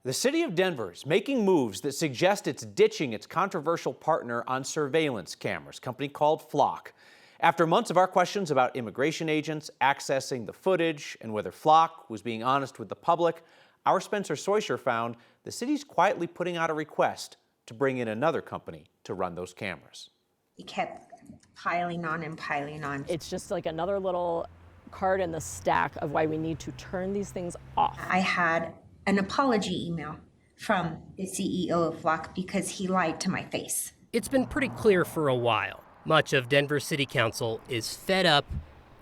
The city of Denver is making moves that suggest it's ditching its controversial partner on surveillance cameras, a company called Flock. After months of our questions about immigration agents accessing the footage and whether Flock was being honest with the public, our Spencer Soysher found the city's quietly putting out a request to bring in another company to run those cameras. He kept piling on and piling on. It's just like another little card in the stack of why we need to turn these things off. I had an apology email from the CEO of Flock because he lied to my face. It's been pretty clear for a while. Much of Denver City Council is fed up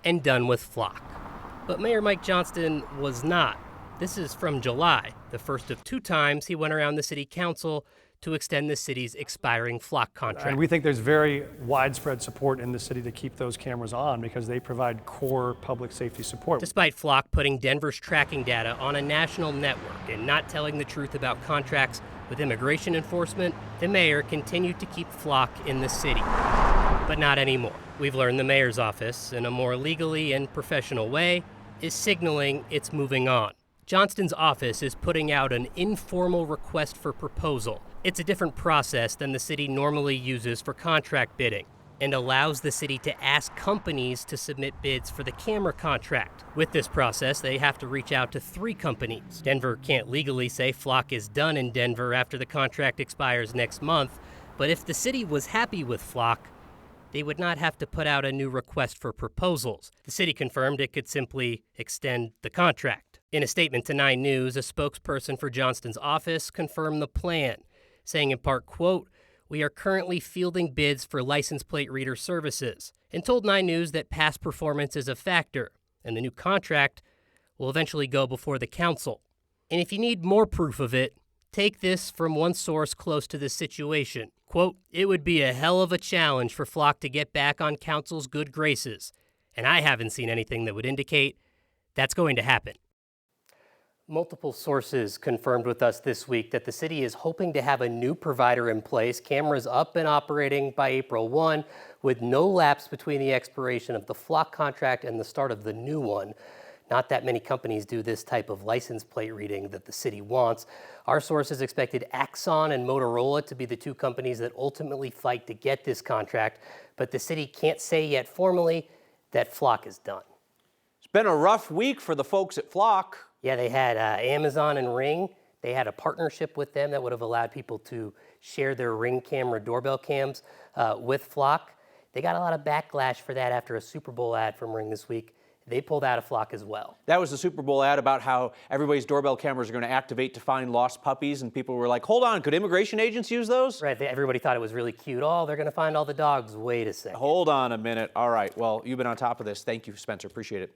and done with Flock. But Mayor Mike Johnston was not. This is from July, the first of two times he went around the city council to extend the city's expiring Flock contract. And we think there's very widespread support in the city to keep those cameras on because they provide core public safety support. Despite Flock putting Denver's tracking data on a national network and not telling the truth about contracts with immigration enforcement, the mayor continued to keep Flock in the city. But not anymore. We've learned the mayor's office, in a more legally and professional way, is signaling it's moving on. Johnston's office is putting out an informal request for proposal. It's a different process than the city normally uses for contract bidding and allows the city to ask companies to submit bids for the camera contract. With this process, they have to reach out to 3 companies. Denver can't legally say Flock is done in Denver after the contract expires next month, but if the city was happy with Flock, they would not have to put out a new request for proposals. The city confirmed it could simply extend the contract. In a statement to 9 News, a spokesperson for Johnston's office confirmed the plan, saying in part, quote, "We are currently fielding bids for license plate reader services," and told 9 News that past performance is a factor, and the new contract will eventually go before the council. And if you need more proof of it, take this from one source close to the situation. Quote, "It would be a hell of a challenge for Flock to get back on council's good graces, and I haven't seen anything that would indicate that's going to happen." Multiple sources confirmed with us this week that the city is hoping to have a new provider in place, cameras up and operating by April 1, with no lapse between the expiration of the Flock contract and the start of the new one. Not that many companies do this type of license plate reading that the city wants. Our sources expected Axon and Motorola to be the 2 companies that ultimately fight to get this contract, but the city can't say yet formally that Flock is done. It's been a rough week for the folks at Flock. Yeah, they had Amazon and Ring. They had a partnership with them that would have allowed people to share their Ring camera doorbell cams with Flock. They got a lot of backlash for that after a Super Bowl ad from Ring this week. They pulled out of Flock as well. That was the Super Bowl ad about how everybody's doorbell cameras are going to activate to find lost puppies, and people were like, hold on, could immigration agents use those? Right, everybody thought it was really cute. Oh, they're going to find all the dogs. Wait a second. Hold on a minute. All right, well, you've been on top of this. Thank you, Spencer. Appreciate it.